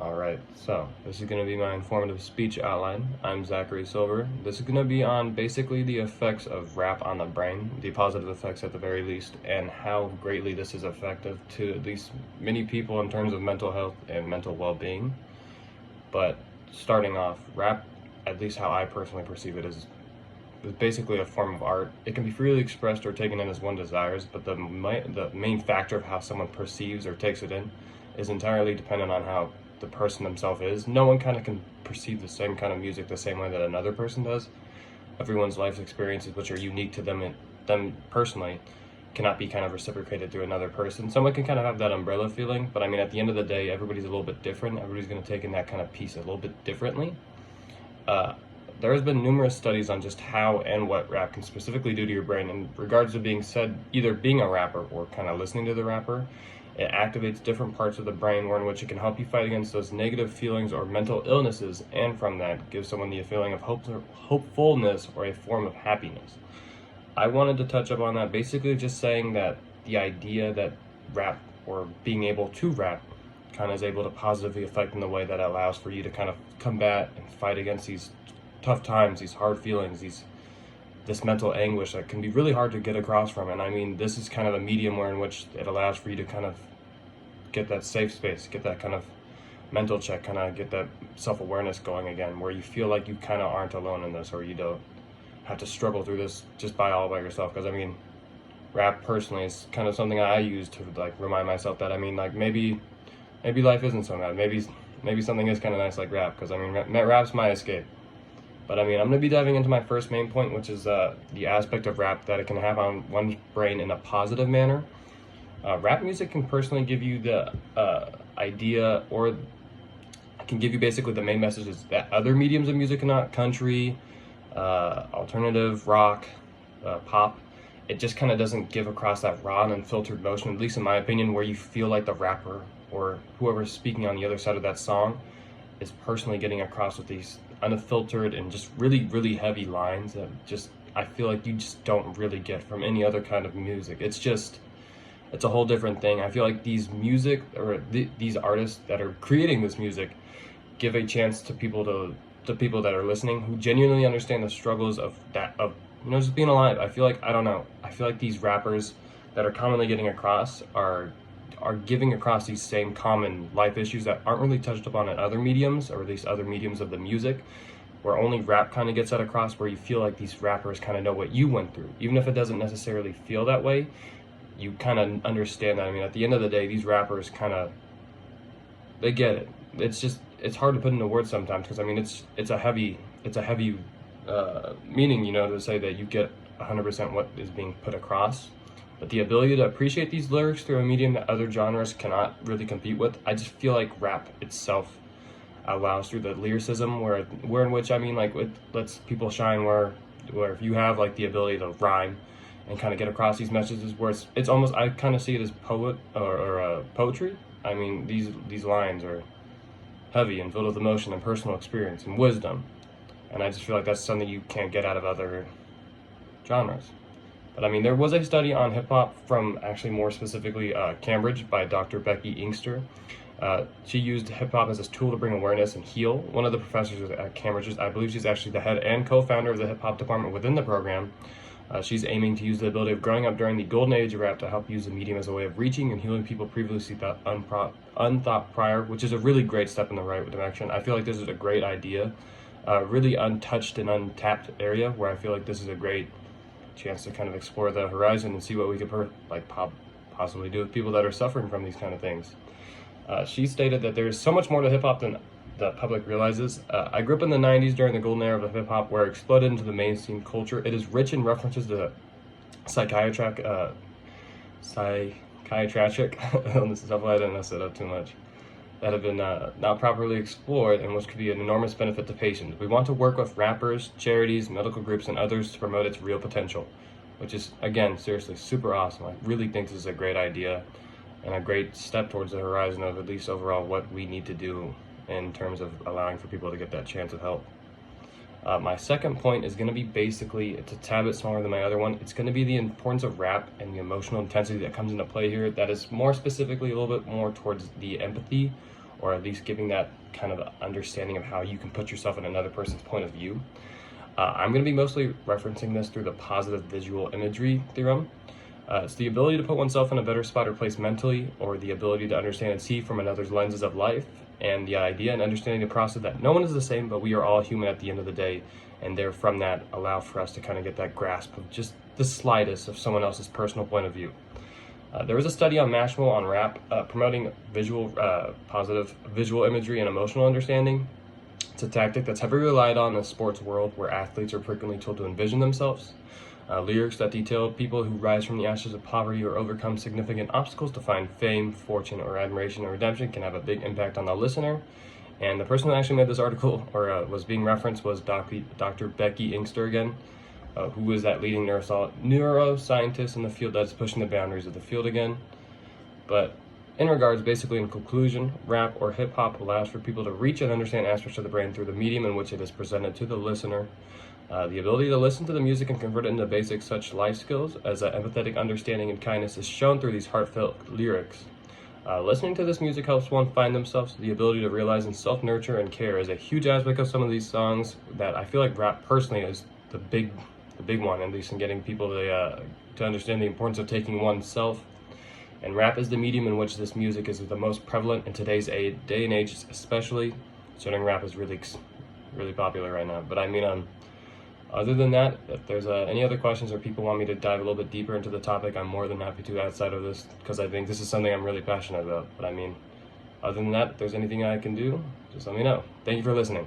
Alright, so this is going to be my informative speech outline. I'm Zachary Silver. This is going to be on basically the effects of rap on the brain, the positive effects at the very least, and how greatly this is effective to at least many people in terms of mental health and mental well-being. But starting off, rap, at least how I personally perceive it, is basically a form of art. It can be freely expressed or taken in as one desires, but the main factor of how someone perceives or takes it in is entirely dependent on how the person themselves is. No one kind of can perceive the same kind of music the same way that another person does. Everyone's life experiences, which are unique to them and them personally, cannot be kind of reciprocated through another person. Someone can kind of have that umbrella feeling, but I mean, at the end of the day, everybody's a little bit different. Everybody's going to take in that kind of piece a little bit differently. There has been numerous studies on just how and what rap can specifically do to your brain in regards to being said, either being a rapper or kind of listening to the rapper. It activates different parts of the brain in which it can help you fight against those negative feelings or mental illnesses, and from that, give someone the feeling of hopefulness or a form of happiness. I wanted to touch up on that, basically just saying that the idea that rap or being able to rap kind of is able to positively affect in the way that allows for you to kind of combat and fight against these tough times, these hard feelings, this mental anguish that can be really hard to get across from. And I mean, this is kind of a medium where in which it allows for you to kind of get that safe space, get that kind of mental check, kind of get that self-awareness going again, where you feel like you kind of aren't alone in this, or you don't have to struggle through this just all by yourself. Because I mean, rap personally is kind of something I use to like remind myself that, I mean, like maybe life isn't so bad. Maybe something is kind of nice like rap, because I mean, rap's my escape. But I mean, I'm going to be diving into my first main point, which is the aspect of rap that it can have on one's brain in a positive manner. Rap music can personally give you the idea, or can give you basically the main messages that other mediums of music cannot. Country, alternative, rock, pop. It just kind of doesn't give across that raw and unfiltered emotion, at least in my opinion, where you feel like the rapper or whoever's speaking on the other side of that song is personally getting across with these unfiltered and just really heavy lines that just I feel like you just don't really get from any other kind of music. It's a whole different thing. I feel like these music or these artists that are creating this music give a chance to people that are listening who genuinely understand the struggles of just being alive. I feel like these rappers that are commonly getting across are giving across these same common life issues that aren't really touched upon in other mediums, or at least other mediums of the music, where only rap kind of gets that across, where you feel like these rappers kind of know what you went through. Even if it doesn't necessarily feel that way, you kind of understand that. I mean, at the end of the day, these rappers they get it. It's hard to put into words sometimes, because I mean, it's a heavy meaning, to say that you get 100% what is being put across. But the ability to appreciate these lyrics through a medium that other genres cannot really compete with, I just feel like rap itself allows through the lyricism, where in which, I mean, like, it lets people shine, where if you have like the ability to rhyme and kind of get across these messages, where it's almost, I kind of see it as poetry. I mean, these lines are heavy and filled with emotion and personal experience and wisdom, and I just feel like that's something you can't get out of other genres. But I mean, there was a study on hip-hop from, actually more specifically, Cambridge, by Dr. Becky Inkster. She used hip-hop as a tool to bring awareness and heal. One of the professors at Cambridge, I believe she's actually the head and co-founder of the hip-hop department within the program. She's aiming to use the ability of growing up during the golden age of rap to help use the medium as a way of reaching and healing people previously unthought prior, which is a really great step in the right direction. I feel like this is a great idea, really untouched and untapped area, where I feel like this is a great chance to kind of explore the horizon and see what we could possibly do with people that are suffering from these kind of things. She stated that there's so much more to hip-hop than the public realizes. I grew up in the 90s during the golden era of hip-hop, where it exploded into the mainstream culture. It is rich in references to psychiatric illnesses, hopefully I didn't mess it up too much, that have been not properly explored, and which could be an enormous benefit to patients. We want to work with rappers, charities, medical groups, and others to promote its real potential, which is, again, seriously super awesome. I really think this is a great idea and a great step towards the horizon of at least overall what we need to do in terms of allowing for people to get that chance of help. My second point is going to be basically, it's a tad bit smaller than my other one. It's going to be the importance of rap and the emotional intensity that comes into play here. That is more specifically a little bit more towards the empathy or at least giving that kind of understanding of how you can put yourself in another person's point of view. I'm going to be mostly referencing this through the positive visual imagery theorem. It's the ability to put oneself in a better spot or place mentally, or the ability to understand and see from another's lenses of life, and the idea and understanding the process that no one is the same, but we are all human at the end of the day, and there from that allow for us to kind of get that grasp of just the slightest of someone else's personal point of view. There was a study on Mashable on rap promoting positive visual imagery and emotional understanding. It's a tactic that's heavily relied on in the sports world, where athletes are frequently told to envision themselves. Lyrics that detail people who rise from the ashes of poverty or overcome significant obstacles to find fame, fortune, or admiration or redemption can have a big impact on the listener. And the person who actually made this article, or was being referenced, was Dr. Becky Inkster again, who is that leading neuroscientist in the field that's pushing the boundaries of the field again. But in regards, basically in conclusion, rap or hip hop allows for people to reach and understand aspects of the brain through the medium in which it is presented to the listener. The ability to listen to the music and convert it into basic such life skills as empathetic understanding and kindness is shown through these heartfelt lyrics. Listening to this music helps one find themselves. The ability to realize and self-nurture and care is a huge aspect of some of these songs that I feel like rap personally is the big one, at least in getting people to understand the importance of taking oneself. And rap is the medium in which this music is the most prevalent in today's day and age, especially considering rap is really popular right now. But I mean, other than that, if there's any other questions or people want me to dive a little bit deeper into the topic, I'm more than happy to outside of this, because I think this is something I'm really passionate about. But I mean, other than that, if there's anything I can do, just let me know. Thank you for listening.